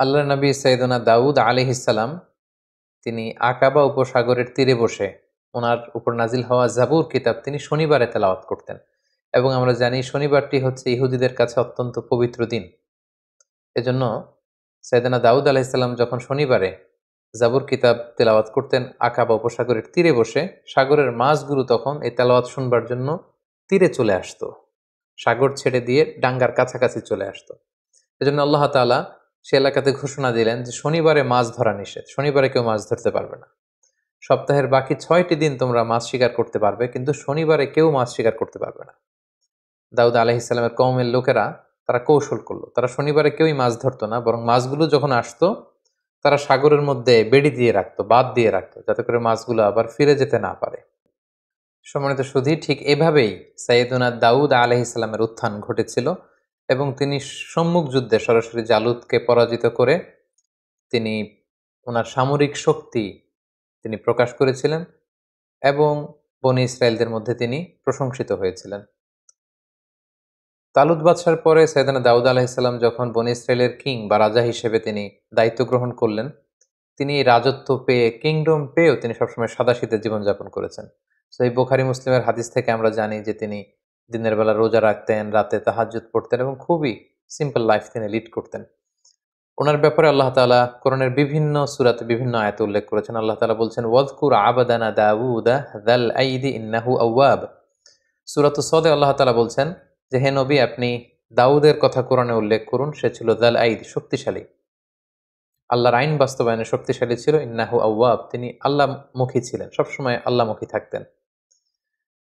আল্লাহর নবী সাইয়েদনা দাউদ আলাইহিস সালাম তিনি আকাবা উপসাগরের তীরে বসে ওনার উপর নাজিল হওয়া জাবুর কিতাব তিনি শনিবারে তেলাওয়াত করতেন। এবং আমরা জানি শনিবারটি হচ্ছে ইহুদিদের কাছে অত্যন্ত পবিত্র দিন। এজন্য সাইয়েদনা দাউদ আলাইহিস সালাম যখন শনিবারে জাবুর কিতাব তেলাওয়াত করতেন আকাবা উপসাগরের তীরে বসে, সাগরের মাছগুলো তখন এই তেলাওয়াত শুনবার জন্য তীরে চলে আসতো, সাগর ছেড়ে দিয়ে ডাঙ্গার কাছাকাছি চলে আসতো। এজন্য আল্লাহ তাআলা সে এলাকাতে ঘোষণা দিলেন যে শনিবারে মাছ ধরা নিষেধ, শনিবারে কেউ মাছ ধরতে পারবে না। সপ্তাহের বাকি ৬টি দিন তোমরা মাছ শিকার করতে পারবে, কিন্তু শনিবারে কেউ মাছ শিকার করতে পারবে না। দাউদ আলাইহিস সালামের কওমের লোকেরা তারা কৌশল করলো, তারা শনিবারে কেউই মাছ ধরতো না, বরং মাছগুলো যখন আসতো তারা সাগরের মধ্যে বেড়ি দিয়ে রাখতো, বাঁধ দিয়ে রাখতো, যাতে করে মাছগুলো আবার ফিরে যেতে না পারে। সম্মানিত সুধী, ঠিক এভাবেই সাইয়েদুনা দাউদ আলাইহিস সালামের উত্থান ঘটেছিল এবং তিনি সম্মুখ যুদ্ধে সরাসরি জালুতকে পরাজিত করে তিনি ওনার সামরিক শক্তি তিনি প্রকাশ করেছিলেন এবং বনী ইসরায়েলদের মধ্যে তিনি প্রশংসিত হয়েছিলেন। তালুত বাদশার পরে সাইয়েদনা দাউদ আলাইহিস সালাম যখন বনী ইসরায়েলের কিং বা রাজা হিসেবে তিনি দায়িত্ব গ্রহণ করলেন, তিনি এই রাজত্ব পেয়ে, কিংডম পেয়েও তিনি সবসময় সাদাসিধে জীবনযাপন করেছেন। সহিহ বুখারী মুসলিমের হাদিস থেকে আমরা জানি যে তিনি দিনের বেলা রোজা রাখতেন, রাতে তাহাজ্জুদ পড়তেন এবং খুবই সিম্পল লাইফ তিনি লিড করতেন। ওনার ব্যাপারে আল্লাহ তাআলা কোরআনের বিভিন্ন সূরাতে বিভিন্ন আয়াতে উল্লেখ করেছেন। আল্লাহ তাআলা বলছেন, ওয়াযকুর আবদানা দাউদা যাল আইদি ইন্নাহু আওয়াব। সূরাতুস সদে আল্লাহ তাআলা বলছেন যে হে নবী, আপনি দাউদের কথা কোরআনে উল্লেখ করুন, সে ছিল যাল আইদ, শক্তিশালী, আল্লাহর আইন বাস্তবায়নে শক্তিশালী ছিল। ইন্নাহু আওয়াব, তিনি আল্লাহমুখী ছিলেন, সবসময় আল্লাহমুখী থাকতেন।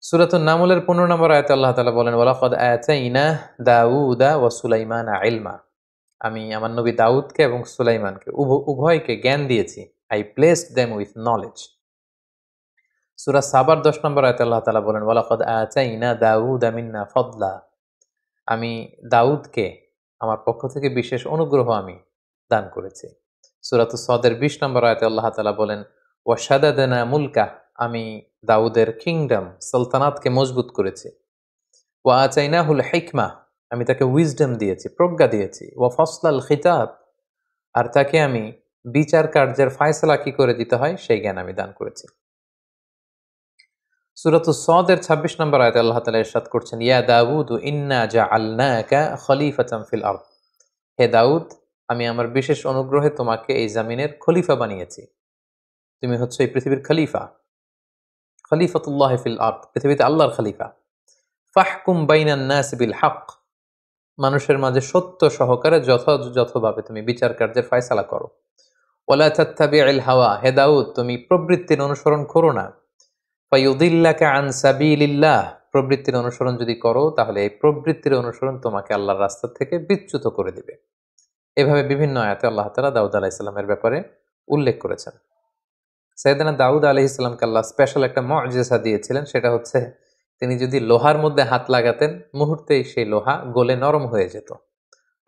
সূরাতুন নামলের 15 নম্বর আয়াতে আল্লাহ তাআলা বলেন, ওয়ালাকাদ আতাইনা দাউদা ওয়া সুলাইমানা ইলমা। আমি আমার নবী দাউদকে এবং সুলাইমানকে উভয়কে জ্ঞান দিয়েছি। I placed them with knowledge. সূরা সাবার 10 নম্বর আয়াতে আল্লাহ তাআলা বলেন, ওয়ালাকাদ আতাইনা দাউদা মিন্না ফাদলা। আমি দাউদকে আমার পক্ষ থেকে বিশেষ অনুগ্রহ আমি দান করেছি। সূরাতুস সদের 20 নম্বর আয়াতে আল্লাহ তাআলা বলেন, ওয়াশাদাদনা মুলকা। আমি দাউদের কিংডম, সালতানাতকে মজবুত করেছি। ওয়া আতাইনাহুল হিকমা। আমি তাকে উইজডম দিয়েছি, প্রজ্ঞা দিয়েছি। ওয়া ফসলাল খিতাব। আর তাকে আমি বিচার কার্যের ফায়সালা কি করে দিতে হয় সেই জ্ঞান আমি দান করেছি। সূরাতুস সদের 26 নম্বর আয়াতে আল্লাহ তাআলা ইরশাদ করছেন, ইয়া দাউদ ইন্না জাআলনাকা খলিফাতান ফিল আরদ। হে দাউদ, আমি আমার বিশেষ অনুগ্রহে তোমাকে এই জমিনের খলিফা বানিয়েছি। তুমি হচ্ছে এই পৃথিবীর খলিফা, খলিফাতুল্লাহ ফিল আরদ, পৃথিবীতে আল্লাহর খলিফা। ফাহকুম বাইনান নাস বিল হক। মানুষের মাঝে সত্য সহকারে যথাযথভাবে তুমি বিচার কার্যের ফয়সালা করো। ওয়ালা তাত্তাবিউল হাওয়া। হে দাউদ, তুমি প্রবৃত্তির অনুসরণ করো না। ফায়ুদিল্লাকা আন সাবিলিল্লাহ। প্রবৃত্তির অনুসরণ যদি করো তাহলে এই প্রবৃত্তির অনুসরণ তোমাকে আল্লাহর রাস্তা থেকে বিচ্যুত করে দিবে। এভাবে বিভিন্ন আয়াতে আল্লাহ তাআলা দাউদ আলাইহিস সালামের ব্যাপারে উল্লেখ করেছেন। সাইয়েদনা দাউদ আলাইহিস সালামকে আল্লাহ স্পেশাল একটা মুআজিজা দিয়েছিলেন, সেটা হচ্ছে তিনি যদি লোহার মধ্যে হাত লাগাতেন মুহূর্তেই সেই লোহা গলে নরম হয়ে যেত।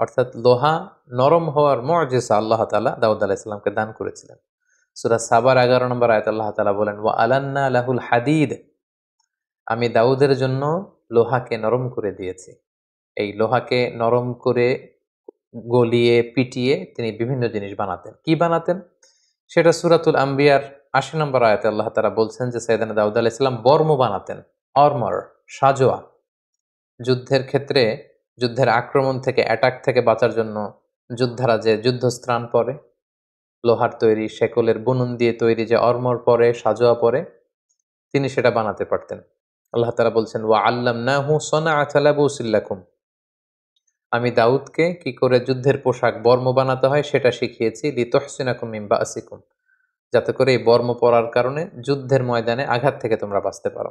অর্থাৎ লোহা নরম হওয়ার মুআজিজা আল্লাহ তাআলা দাউদ আলাইহিস সালামকে দান করেছিলেন। সূরা সাবার 11 নম্বর আয়াতে আল্লাহ তাআলা বলেন, ওয়া আলান্না লাহুল হাদিদ। আমি দাউদের জন্য লোহাকে নরম করে দিয়েছি। এই লোহাকে নরম করে গলিয়ে পিটিয়ে তিনি বিভিন্ন জিনিস বানাতেন। কি বানাতেন সেটা সূরাতুল আম্বিয়ার ৮০ নম্বর আয়াতে আল্লাহ তাআলা বলছেন যে সাইয়েদনা দাউদ আলাইহিস সালাম বর্ম বানাতেন, আর্মর, সাজোয়া। যুদ্ধের ক্ষেত্রে যুদ্ধের আক্রমণ থেকে, অ্যাটাক থেকে বাঁচার জন্য যোদ্ধারা যে যুদ্ধস্ত্রাণ পরে, লোহার তৈরি শেকলের বুনন দিয়ে তৈরি যে আর্মর পরে, সাজোয়া পরে, তিনি সেটা বানাতে পারতেন। আল্লাহ তাআলা বলছেন, ওয়া আল্লামনাহু সানাআতা লাবুসিল লাকুম। আমি দাউদকে কি করে যুদ্ধের পোশাক বর্ম বানাতে হয় সেটা শিখিয়েছি। লিতুহসিনাকুম মিন বাসিকুম, যাতে করে এই বর্ম পরার কারণে যুদ্ধের ময়দানে আঘাত থেকে তোমরা বাঁচতে পারো।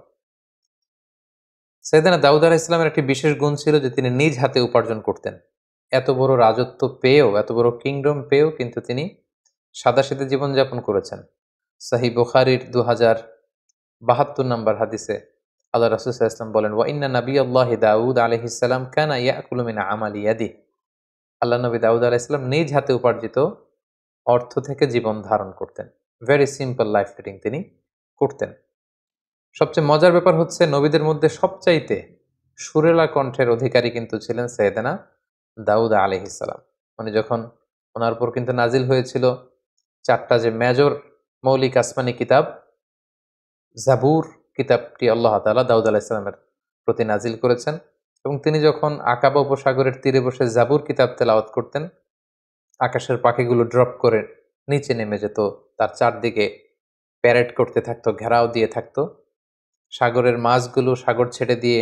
সাইয়েদনা দাউদ আলাইহিস সালামের একটি বিশেষ গুণ ছিল যে তিনি নিজ হাতে উপার্জন করতেন। এত বড় রাজত্ব পেয়েও, এত বড় কিংডম পেয়েও কিন্তু তিনি সাদাসিধে জীবনযাপন করেছেন। সহিহ বুখারীর 2072 নম্বর হাদিসে আল্লাহ রাসূল সাল্লাল্লাহু আলাইহি ওয়াসাল্লাম বলেন, ওয়া ইন্না নাবিয়াল্লাহি দাউদ আলাইহিস সালাম কানা ইয়াকুলু মিন আমালি ইয়াদিহি। আল্লাহ নবী দাউদ আলাইহিস সালাম নিজ হাতে উপার্জিত অর্থ থেকে জীবন ধারণ করতেন। ভেরি সিম্পল লাইফ লিডিং তিনি করতেন। সবচেয়ে মজার ব্যাপার হচ্ছে নবীদের মধ্যে সবচাইতে সুরেলা কণ্ঠের অধিকারী কিন্তু ছিলেন সাইয়েদনা দাউদ আলাইহিস সালাম। উনি যখন ওনার উপর কিন্তু নাজিল হয়েছিল 4টা যে মেজর মৌলিক আসমানি কিতাব। জাবুর কিতাবটি আল্লাহ তাআলা দাউদ আলাইহিস সালামের প্রতি নাজিল করেছেন, এবং তিনি যখন আকাবা উপসাগরের তীরে বসে জাবুর কিতাব তেলাওয়াত করতেন, আকাশের পাখিগুলো ড্রপ করে নিচে নেমে যেত, তার চারদিকে প্যারেড করতে থাকতো, ঘেরাও দিয়ে থাকতো। সাগরের মাছগুলো সাগর ছেড়ে দিয়ে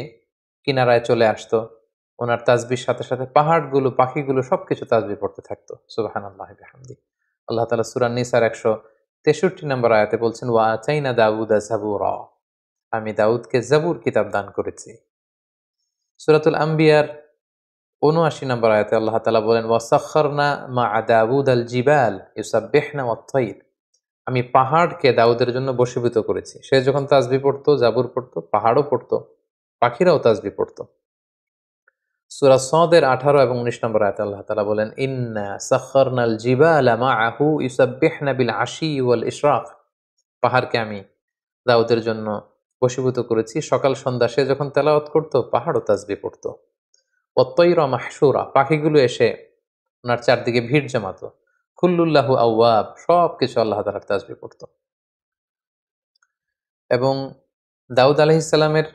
কিনারায় চলে আসতো। ওনার তাসবির সাথে সাথে পাহাড়গুলো, পাখিগুলো সবকিছু তাসবিহ পড়তে থাকতো। সুবহানাল্লাহি বিহামদি। আল্লাহ তাআলা সূরা নিসার 163 নম্বর আয়াতে বলছেন, ওয়া আতাইনা দাউদা জাবুরা, আমি দাউদকে জাবুর কিতাব দান করেছি। সূরাতুল আম্বিয়ার ৭৯ নম্বর আয়াতে আল্লাহ তাআলা বলেন, ওয়াসাখখারনা মা'a দাউদ আল জিবাল ইউসাব্বিহনা ওয়াত-তাইর, আমি পাহাড়কে দাউদের জন্য বশীভূত করেছি। সে যখন তাসবিহ পড়তো, জাবুর পড়তো, পাহাড়ও পড়তো, পাখিরাও তাসবিহ পড়তো। সূরা সদের 18 এবং 19 নম্বর আয়াতে আল্লাহ তাআলা বলেন, ইন্না সাখখারনাল জিবালা মা'আহু ইউসাব্বিহনা বিল আশি ওয়াল ইশরাক, পাহাড়কে আমি দাউদের জন্য বশীভূত করেছি। সকাল সন্ধ্যা সে যখন তেলাওয়াত করতো, পাহাড়ও তাসবিহ পড়তো। ওয়াত-তাইরা মাহশুরা, পাখিগুলো এসে ওনার চারদিকে ভিড় জমাতো। কুল্লুল্লাহু আওয়াব, সবকিছু আল্লাহ তাআলার তাসবিহ পড়তো। এবং দাউদ আলাইহিস সালামের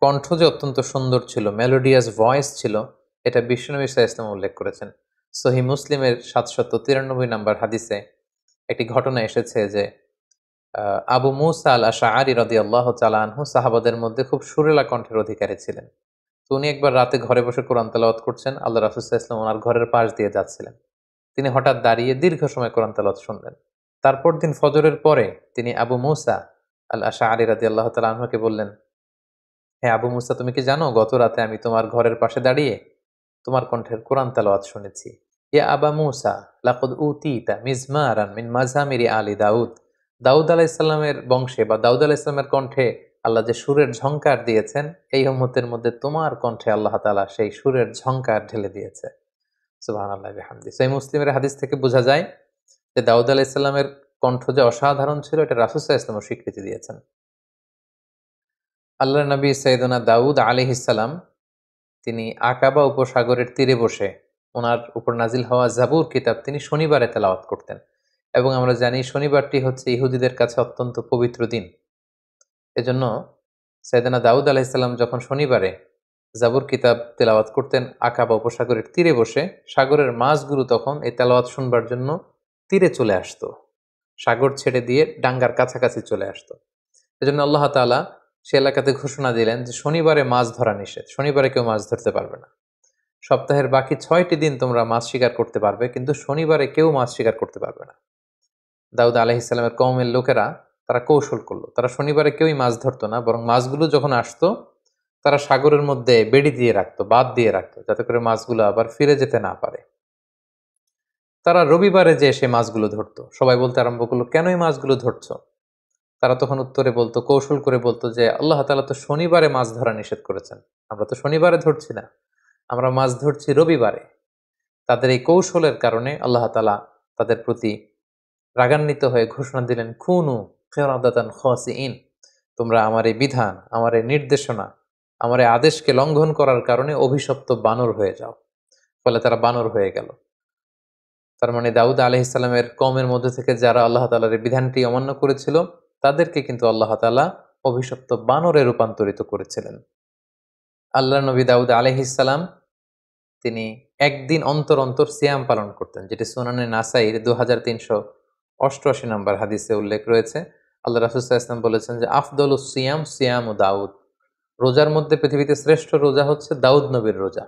কণ্ঠ যে অত্যন্ত সুন্দর ছিল, মেলোডিয়াস ভয়েস ছিল, এটা বিশ্বনবী সাল্লাল্লাহু আলাইহি ওয়াসাল্লাম উল্লেখ করেছেন। সহিহ মুসলিমের 793 নম্বর হাদিসে একটি ঘটনা এসেছে যে আবু মুসা আল আশআরী রাদিয়াল্লাহু তাআলা আনহু সাহাবাদের মধ্যে খুব সুরেলা কণ্ঠের অধিকারী ছিলেন। তো উনি একবার রাতে ঘরে বসে কোরআন তেলাওয়াত করছেন, আল্লাহ রাসূল সাল্লাল্লাহু আলাইহি ওয়াসাল্লাম ওনার ঘরের পাশ দিয়ে যাচ্ছিলেন। তিনি হঠাৎ দাঁড়িয়ে দীর্ঘ সময় কোরআন তেলাওয়াত শুনলেন। তারপর দিন ফজরের পরে তিনি আবু মুসা আল আশআরী রাদিয়াল্লাহু তাআলা আনহুকে বললেন, হ্যাঁ আবু মুসা, তুমি কি জানো গত রাতে আমি তোমার ঘরের পাশে দাঁড়িয়ে তোমার কণ্ঠের কোরআন তেলাওয়াত শুনেছি। ইয়া আবা মুসা লাকাদ উতিতা মিজমারান মিন মাজামিরি আলি দাউদ, দাউদ আলাইহিস সালামের বংশে বা দাউদ আলাইহিস সালামের কণ্ঠে আল্লাহ যে সুরের ঝংকার দিয়েছেন, এই উম্মতের মধ্যে তোমার কণ্ঠে আল্লাহ তাআলা সেই সুরের ঝংকার ঢেলে দিয়েছে। সুবহানাল্লাহি বিহামদি। সহিহ মুসলিমের হাদিস থেকে বোঝা যায় যে দাউদ আলাইহিস সালামের কণ্ঠ যে অসাধারণ ছিল, এটা রাসূল সাল্লাল্লাহু আলাইহি ওয়াসাল্লাম স্বীকৃতি দিয়েছেন। আল্লাহর নবী সাইয়েদনা দাউদ আলাইহিস সালাম তিনি আকাবা উপসাগরের তীরে বসে ওনার উপর নাজিল হওয়া জাবুর কিতাব তিনি শনিবারে তেলাওয়াত করতেন, এবং আমরা জানি শনিবারটি হচ্ছে ইহুদিদের কাছে অত্যন্ত পবিত্র দিন। এজন্য সাইয়েদনা দাউদ আলাইহিস সালাম যখন শনিবারে জাবুর কিতাব তেলাওয়াত করতেন আকাবা উপসাগরের তীরে বসে, সাগরের মাছগুলো তখন এই তেলাওয়াত শুনবার জন্য তীরে চলে আসতো, সাগর ছেড়ে দিয়ে ডাঙ্গার কাছাকাছি চলে আসতো। এজন্য আল্লাহ তাআলা সে এলাকাতে ঘোষণা দিলেন যে শনিবারে মাছ ধরা নিষেধ, শনিবারে কেউ মাছ ধরতে পারবে না। সপ্তাহের বাকি 6টি দিন তোমরা মাছ শিকার করতে পারবে, কিন্তু শনিবারে কেউ মাছ শিকার করতে পারবে না। দাউদ আলাইহিস সালামের কওমের লোকেরা তারা কৌশল করলো, তারা শনিবারে কেউই মাছ ধরতো না, বরং মাছগুলো যখন আসতো তারা সাগরের মধ্যে বেড়ি দিয়ে রাখতো, বাঁধ দিয়ে রাখতো, যাতে করে মাছগুলো আবার ফিরে যেতে না পারে। তারা রবিবারে যে সে মাছগুলো ধরতো। সবাই বলতে আরম্ভ করলো, কেন এই মাছগুলো ধরছো? তারা তখন উত্তরে বলতো, কৌশল করে বলতো যে আল্লাহ তাআলা তো শনিবারে মাছ ধরা নিষেধ করেছেন, আমরা তো শনিবারে ধরছি না, আমরা মাছ ধরছি রবিবারে। তাদের এই কৌশলের কারণে আল্লাহ তাআলা তাদের প্রতি রাগান্বিত হয়ে ঘোষণা দিলেন, খুনু কিরাদাতান খাসিইন, তোমরা আমার এই বিধান, আমার এই নির্দেশনা, আমার এই আদেশকে লঙ্ঘন করার কারণে অভিশপ্ত বানর হয়ে যাও। ফলে তারা বানর হয়ে গেল। তার মানে দাউদ আলাইহিস সালামের কওমের মধ্যে থেকে যারা আল্লাহ তাআলার এই বিধানটি অমান্য করেছিল, তাদেরকে কিন্তু আল্লাহ তাআলা অভিশপ্ত বানরে রূপান্তরিত করেছিলেন। আল্লাহর নবী দাউদ আলাইহিস সালাম তিনি একদিন অন্তর অন্তর সিয়াম পালন করতেন, যেটি সুনানে নাসাইর 2388 নম্বর হাদিসে উল্লেখ রয়েছে। আল্লাহ রাসূল সাল্লাল্লাহু আলাইহি ওয়াসাল্লাম বলেছেন যে আফদলুস সিয়াম সিয়ামু দাউদ, রোজার মধ্যে পৃথিবীতে শ্রেষ্ঠ রোজা হচ্ছে দাউদ নবীর রোজা।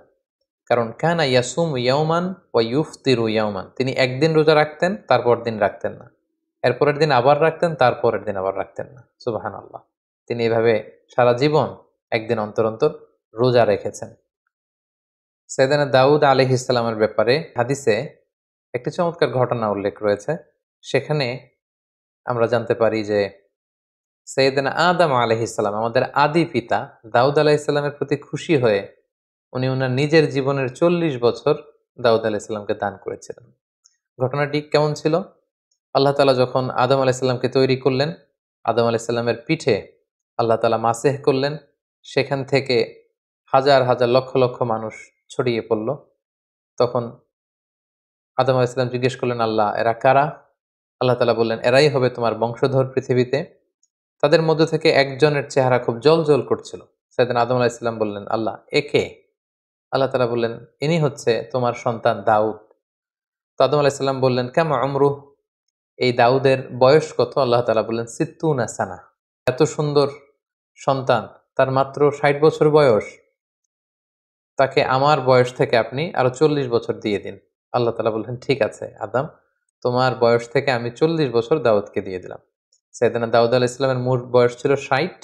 কারণ কানা ইয়াসুমু ইয়াওমান ওয়া ইউফতিরু ইয়াওমান, তিনি একদিন রোজা রাখতেন, তারপর দিন রাখতেন না, এরপরের দিন আবার রাখতেন, তারপরের দিন আবার রাখতেন না। সুবহানাল্লাহ। তিনি এভাবে সারা জীবন একদিন অন্তর অন্তর রোজা রেখেছেন। সাইয়েদনা দাউদ আলাইহিস সালামের ব্যাপারে হাদিসে একটি চমৎকার ঘটনা উল্লেখ রয়েছে। সেখানে আমরা জানতে পারি যে সাইয়েদনা আদম আলাইহিস সালাম, আমাদের আদি পিতা, দাউদ আলাইহিস সালামের প্রতি খুশি হয়ে উনি ওনার নিজের জীবনের 40 বছর দাউদ আলাইহিস সালামকে দান করেছিলেন। ঘটনাটি কেমন ছিল? আল্লাহ তাআলা যখন আদম আলাইহিস সালামকে তৈরি করলেন, আদম আলাইহিস সালামের পিঠে আল্লাহ তাআলা মাসেহ করলেন, সেখান থেকে হাজার হাজার লক্ষ লক্ষ মানুষ ছড়িয়ে পড়ল। তখন আদম আলাইহিস সালাম জিজ্ঞেস করলেন, আল্লাহ এরা কারা? আল্লাহ তাআলা বললেন, এরাই হবে তোমার বংশধর পৃথিবীতে। তাদের মধ্য থেকে একজনের চেহারা খুব জ্বলজ্বল করছিল। সাইয়েদনা আদম আলাইহিস সালাম বললেন, আল্লাহ এ কে? আল্লাহ তাআলা বললেন, ইনি হচ্ছে তোমার সন্তান দাউদ। তো আদম আলাইহিস সালাম বললেন, কামা উমরুহ? এই দাউদের বয়স কত? আল্লাহ তাআলা বললেন, সিত্তুনা সানা। এত সুন্দর সন্তান, তার মাত্র ৬০ বছর বয়স। তাকে আমার বয়স থেকে আপনি আরো ৪০ বছর দিয়ে দিন। আল্লাহ তাআলা বললেন, ঠিক আছে আদম, তোমার বয়স থেকে আমি ৪০ বছর দাউদকে দিয়ে দিলাম। সাইয়েদনা দাউদ আলাইহিস সালামের মোট বয়স ছিল ৬০,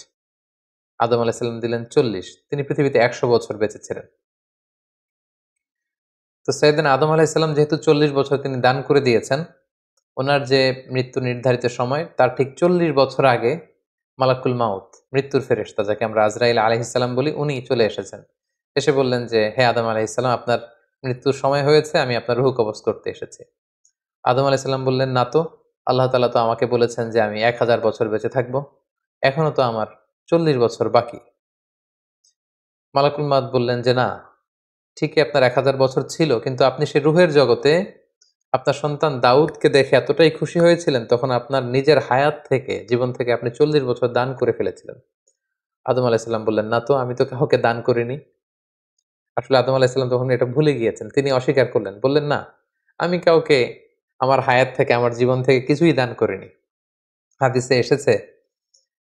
আদম আলাইহিস সালাম দিলেন ৪০। তিনি পৃথিবীতে ১০০ বছর বেঁচে ছিলেন। তো সাইয়েদনা আদম আলাইহিস সালাম যেহেতু ৪০ বছর তিনি দান করে দিয়েছেন, ওনার যে মৃত্যু নির্ধারিত সময় তার ঠিক ৪০ বছর আগে মালাকুল মাউত, মৃত্যুর ফেরেশতা যাকে আমরা আজরাইল আলাইহিস সালাম বলি, উনি চলে এসেছেন। এসে বললেন যে, হে আদম আলাইহিস সালাম, আপনার মৃত্যুর সময় হয়েছে, আমি আপনার রূহ কবজ করতে এসেছি। আদম আলাইহিস সালাম বললেন, না তো, আল্লাহ তাআলা তো আমাকে বলেছেন যে আমি ১০০০ বছর বেঁচে থাকব। এখনো তো আমার ৪০ বছর বাকি। মালাকুল মাউত বললেন যে, না, ঠিকই আপনার ১০০০ বছর ছিল, কিন্তু আপনি সে রুহের জগতে আপনার সন্তান দাউদকে দেখে এতটাই খুশি হয়েছিলেন, তখন আপনার নিজের হায়াত থেকে, জীবন থেকে আপনি ৪০ বছর দান করে ফেলেছিলেন। আদম আলাইহিস সালাম বললেন, না তো, আমি তো কাউকে দান করিনি। আসলে আদম আলাইহিস সালাম তখন এটা ভুলে গিয়েছেন। তিনি অস্বীকার করলেন। বললেন, না, আমি কাউকে আমার হায়াত থেকে, আমার জীবন থেকে কিছুই দান করিনি। হাদিসে এসেছে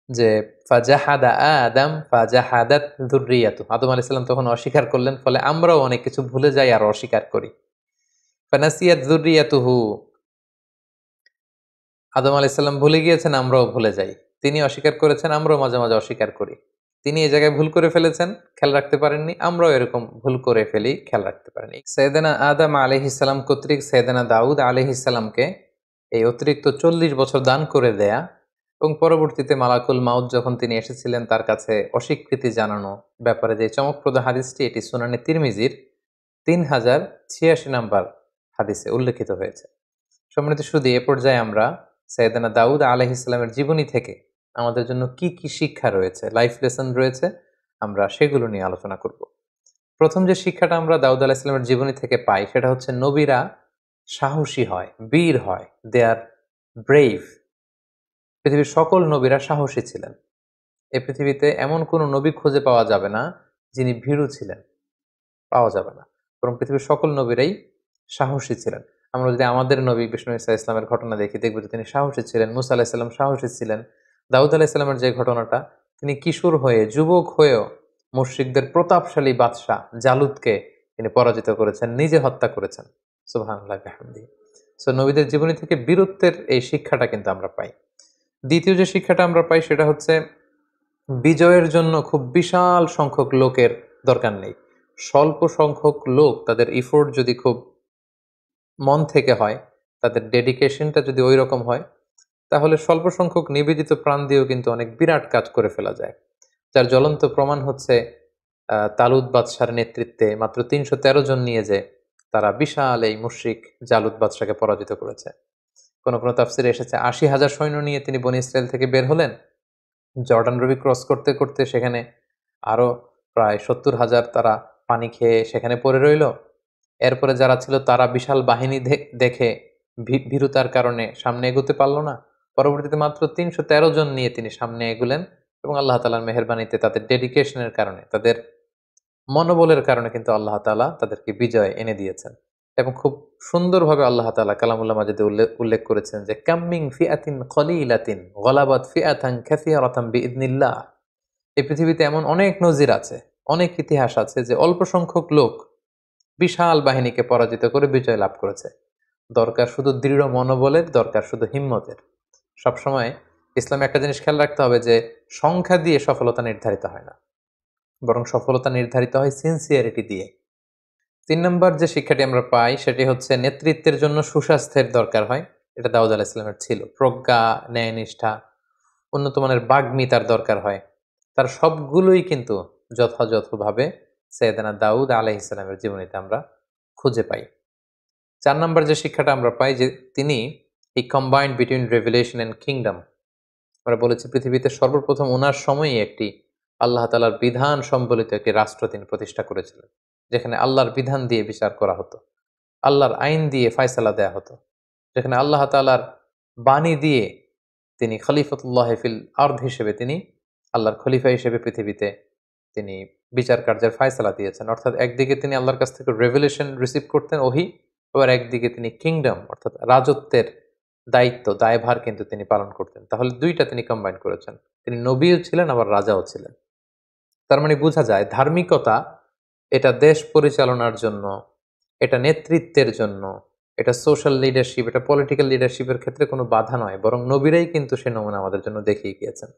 যে ফাজাহাদা আদম ফাজাহাদাত যুররিয়াতু। আদম আলাইহিস সালাম তখন অস্বীকার করলেন, ফলে আমরাও অনেক কিছু ভুলে যাই আর অস্বীকার করি। ফানাসিয়াত যুররিয়াতুহু। আদম আলাইহিস সালাম ভুলে গিয়েছেন, আমরাও ভুলে যাই। তিনি অস্বীকার করেছেন, আমরাও মাঝে, মাঝে অস্বীকার করি। তিনি এই জায়গায় ভুল করে ফেলেছেন, খেয়াল রাখতে পারেননি, আমরাও এরকম ভুল করে ফেলি, খেয়াল রাখতে পারিনি। সাইয়েদনা আদম আলাইহিস সালাম কর্তৃক সাইয়েদনা দাউদ আলাইহিস সালামকে এই অতিরিক্ত ৪০ বছর দান করে দেয়া এবং পরবর্তীতে মালাকুল মাউত যখন তিনি এসেছিলেন তার কাছে অস্বীকৃতি জানানো ব্যাপারে যে চমকপ্রদ হাদিসটি, এটি সুনানে তিরমিজির ৩০৮৬ নাম্বার হাদিসে উল্লেখিত হয়েছে। সম্মানিত সুধী, এ পর্যায়ে আমরা সাইয়েদনা দাউদ আলাইহিস সালামের জীবনী থেকে আমাদের জন্য কি কি শিক্ষা রয়েছে, লাইফ লেসন রয়েছে, আমরা সেগুলো নিয়ে আলোচনা করব। প্রথম যে শিক্ষাটা আমরা দাউদ আলাইহিস সালামের জীবনী থেকে পাই সেটা হচ্ছে নবীরা সাহসী হয়, বীর হয়, দে আর ব্রেভ। পৃথিবীর সকল নবীরা সাহসী ছিলেন। এই পৃথিবীতে এমন কোনো নবী খুঁজে পাওয়া যাবে না যিনি ভীরু ছিলেন, পাওয়া যাবে না। বরং পৃথিবীর সকল নবীরাই সাহসী ছিলেন। আমরা যদি আমাদের নবী বিষ্ণু ঈসা ইসলামের ঘটনা দেখি, দেখব যে তিনি সাহসী ছিলেন। মুসা আলাহিসাল্লাম সাহসী ছিলেন। দাউদ আলাহিসাল্লামের যে ঘটনাটা, তিনি কিশোর হয়ে, যুবক হয়েও মুশরিকদের প্রতাপশালী বাদশাহ জালুদকে তিনি পরাজিত করেছেন, নিজে হত্যা করেছেন। সুবহানাল্লাহ বিহামদিহি। সো নবীদের জীবনী থেকে বীরত্বের এই শিক্ষাটা কিন্তু আমরা পাই। দ্বিতীয় যে শিক্ষাটা আমরা পাই সেটা হচ্ছে বিজয়ের জন্য খুব বিশাল সংখ্যক লোকের দরকার নেই। স্বল্প সংখ্যক লোক তাদের ইফোর্ট যদি খুব মন থেকে হয়, তাদের ডেডিকেশনটা যদি ওই রকম হয়, তাহলে স্বল্প সংখ্যক নিবেদিত প্রাণ দিয়েও কিন্তু অনেক বিরাট কাজ করে ফেলা যায়। যার জ্বলন্ত প্রমাণ হচ্ছে তালুত বাদশার নেতৃত্বে মাত্র ৩১৩ জন নিয়ে যে তারা বিশাল এই মুশরিক জালুত বাদশাকে পরাজিত করেছে। কোনো কোনো তাফসিরে এসেছে ৮০,০০০ সৈন্য নিয়ে তিনি বনী ইসরায়েল থেকে বের হলেন। জর্ডান নদী ক্রস করতে করতে সেখানে আরো প্রায় ৭০,০০০ তারা পানি খেয়ে সেখানে পড়ে রইল। এরপরে যারা ছিল তারা বিশাল বাহিনী দেখে ভীরুতার কারণে সামনে এগোতে পারল না। পরবর্তীতে মাত্র ৩১৩ জন নিয়ে তিনি সামনে এগুলেন এবং আল্লাহ তাআলার মেহেরবানিতে তাদের ডেডিকেশনের কারণে, তাদের মনোবলের কারণে কিন্তু আল্লাহ তাআলা তাদেরকে বিজয় এনে দিয়েছেন। এবং খুব সুন্দরভাবে আল্লাহ তাআলা কালামুল্লাহ মাজিদে উল্লেখ করেছেন যে কাম্মিং ফিআতিন কলিলাতিন গলাবাত ফিআতান কাসীরাতান বিইذনিল্লাহ। এই পৃথিবীতে এমন অনেক নজির আছে, অনেক ইতিহাস আছে যে অল্প সংখ্যক লোক বিশাল বাহিনীকে পরাজিত করে বিজয় লাভ করেছে। দরকার শুধু দৃঢ় মনোবলের, দরকার শুধু হিম্মতের। সবসময় ইসলামে একটা জিনিস খেয়াল রাখতে হবে যে সংখ্যা দিয়ে সফলতা নির্ধারিত হয় না, বরং সফলতা নির্ধারিত হয় সিনসিয়ারিটি দিয়ে। ৩ নম্বর যে শিক্ষাটি আমরা পাই সেটি হচ্ছে নেতৃত্বের জন্য সুস্বাস্থ্যের দরকার হয়। এটা দাউদ আলাইহিস সালামের ছিল। প্রজ্ঞা, ন্যায়নিষ্ঠা, উন্নত মানের বাগ্মিতার দরকার হয়। তার সবগুলোই কিন্তু যথাযথভাবে সাইয়েদনা দাউদ আলাইহিস সালামের জীবনীতে আমরা খুঁজে পাই। ৪ নম্বর যে শিক্ষাটা আমরা পাই যে তিনি এই combined between revelation and kingdom. আমরা বলেছি পৃথিবীতে সর্বপ্রথম ওনার সময়ই একটি আল্লাহ তাআলার বিধান সম্বলিত একটি রাষ্ট্র তিনি প্রতিষ্ঠা করেছিলেন, যেখানে আল্লাহর বিধান দিয়ে বিচার করা হতো। আল্লাহর আইন দিয়ে ফায়সালা দেয়া হতো, যেখানে আল্লাহ তাআলার বাণী দিয়ে তিনি খলিফাতুল্লাহ ফিল আরদ হিসেবে, তিনি আল্লাহর খলিফা হিসেবে পৃথিবীতে তিনি বিচার কার্যের ফায়সালা দিয়েছেন। অর্থাৎ একদিকে তিনি আল্লাহর কাছ থেকে রেভেলেশন রিসিভ করতেন, ওহী, আবার একদিকে তিনি কিংডম অর্থাৎ রাজত্বের দায়িত্ব, দায়ভার কিন্তু তিনি পালন করতেন। তাহলে দুইটা তিনি কম্বাইন করেছেন, তিনি নবীও ছিলেন আবার রাজাও ছিলেন। তার মানে বোঝা যায় ধার্মিকতা এটা দেশ পরিচালনার জন্য, এটা নেতৃত্বের জন্য, এটা সোশ্যাল লিডারশিপ, এটা পলিটিক্যাল লিডারশিপের ক্ষেত্রে কোনো বাধা নয়, বরং নবীরাই কিন্তু সে নমুনা আমাদের জন্য দেখিয়ে গিয়েছেন।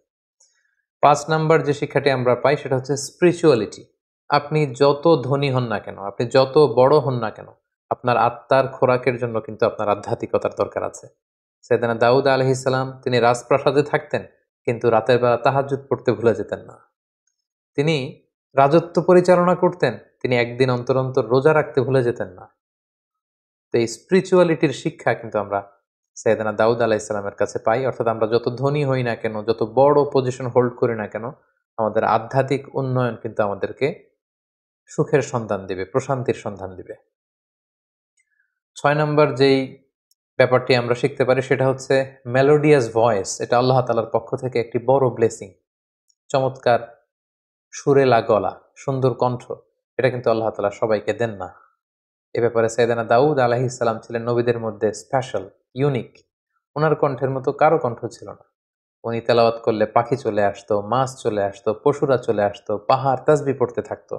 ৫ নাম্বার যে শিক্ষাটি আমরা পাই সেটা হচ্ছে স্পিরিচুয়ালিটি। আপনি যত ধনী হন না কেন, আপনি যত বড় হন না কেন, আপনার আত্মার খোরাকের জন্য কিন্তু আপনার আধ্যাত্মিকতার দরকার আছে। সাইয়েদনা দাউদ আলাইহিস সালাম তিনি রাজপ্রাসাদে থাকতেন, কিন্তু রাতের বেলা তাহাজ্জুদ পড়তে ভুলে যেতেন না। তিনি রাজত্ব পরিচালনা করতেন, তিনি একদিন অন্তর অন্তর রোজা রাখতে ভুলে যেতেন না। তো এই স্পিরিচুয়ালিটির শিক্ষা কিন্তু আমরা সাইয়েদনা দাউদ আলাইহিস সালামের কাছে পাই। অর্থাৎ আমরা যত ধনী হই না কেন, যত বড় পজিশন হোল্ড করি না কেন, আমাদের আধ্যাত্মিক উন্নয়ন কিন্তু আমাদেরকে সুখের সন্ধান দিবে, প্রশান্তির সন্ধান দিবে। ৬ নাম্বার যেই ব্যাপারটি আমরা শিখতে পারি সেটা হচ্ছে মেলোডিয়াস ভয়েস। এটা আল্লাহ তাআলার পক্ষ থেকে একটি বড় ব্লেসিং। চমৎকার সুরেলা গলা, সুন্দর কণ্ঠ, এটা কিন্তু আল্লাহ তাআলা সবাইকে দেন না। এ ব্যাপারে সাইয়েদনা দাউদ আলাইহিস সালাম ছিলেন নবীদের মধ্যে স্পেশাল, ইউনিক। ওনার কণ্ঠের মতো কারো কণ্ঠ ছিল না। উনি তেলাওয়াত করলে পাখি চলে আসতো, মাছ চলে আসতো, পশুরা চলে আসতো, পাহাড় তাসবিহ পড়তে থাকতো।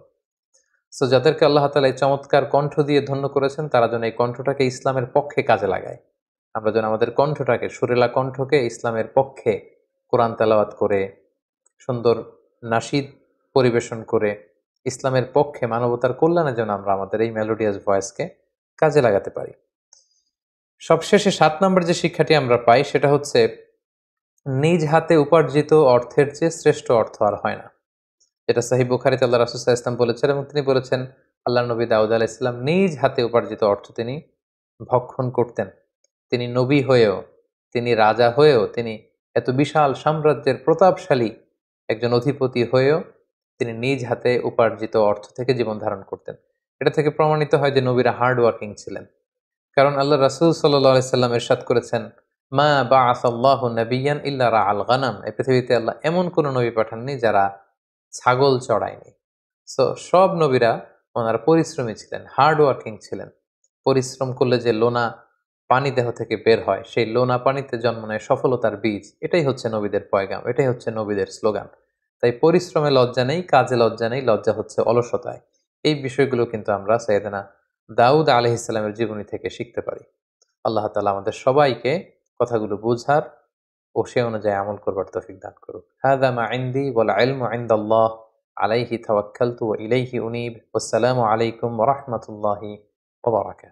সো যাদেরকে আল্লাহ তাআলা এই চমৎকার কণ্ঠ দিয়ে ধন্য করেছেন, তারা যেন এই কণ্ঠটাকে ইসলামের পক্ষে কাজে লাগায়। আমরা যেন আমাদের কণ্ঠটাকে, সুরেলা কণ্ঠকে ইসলামের পক্ষে কোরআন তেলাওয়াত করে, সুন্দর নাশিদ পরিবেশন করে, ইসলামের পক্ষে, মানবতার কল্যাণে যেন আমরা আমাদের এই মেলোডিয়াস ভয়েসকে কাজে লাগাতে পারি। সবশেষে ৭ নম্বর যে শিক্ষাটি আমরা পাই সেটা হচ্ছে নিজ হাতে উপার্জিত অর্থের চেয়ে শ্রেষ্ঠ অর্থ আর হয় না। যেটা সহিহ বুখারীতে আল্লাহ রাসূল সাল্লাল্লাহু আলাইহি ওয়াসাল্লাম বলেছেন, এবং তিনি বলেছেন আল্লাহর নবী দাউদ আলাইহিস সালাম নিজ হাতে উপার্জিত অর্থ তিনি ভক্ষণ করতেন। তিনি নবী হয়েও, তিনি রাজা হয়েও, তিনি এত বিশাল সাম্রাজ্যের প্রতাপশালী একজন অধিপতি হয়েও তিনি নিজ হাতে উপার্জিত অর্থ থেকে জীবন ধারণ করতেন। এটা থেকে প্রমাণিত হয় যে নবীরা হার্ড ওয়ার্কিং ছিলেন। কারণ আল্লাহ রাসূল সাল্লাল্লাহু আলাইহি সাল্লাম ইরশাদ করেছেন, মা বাআসাল্লাহু নাবিয়্যান ইল্লা রাআল গানাম। এই পৃথিবীতে আল্লাহ এমন কোন নবী পাঠাননি যারা ছাগল চড়ায়নি। সো সব নবীরা ওনারা পরিশ্রমী ছিলেন, হার্ড ওয়ার্কিং ছিলেন। পরিশ্রম করলে যে লোনা পানি দেহ থেকে বের হয়, সেই লোনা পানিতে জন্ম নেয় সফলতার বীজ। এটাই হচ্ছে নবীদের পয়গাম, এটাই হচ্ছে নবীদের স্লোগান। তাই পরিশ্রমে লজ্জা নেই, কাজে লজ্জা নেই, লজ্জা হচ্ছে অলসতায়। এই বিষয়গুলো কিন্তু আমরা সাইয়েদনা দাউদ আলাইহিস সালামের জীবনী থেকে শিখতে পারি। আল্লাহ তাআলা আমাদের সবাইকে কথাগুলো বুঝার ও সে অনুযায়ী আমল করবার তৌফিক দান করুক। হাযা মা ইনদি ওয়াল ইলমু ইনদাল্লাহ আলাইহি তাওয়াক্কালতু ওয়া ইলাইহি উনীব। ওয়াসসালামু আলাইকুম ওয়া রাহমাতুল্লাহি ওয়া বারাকাতুহু।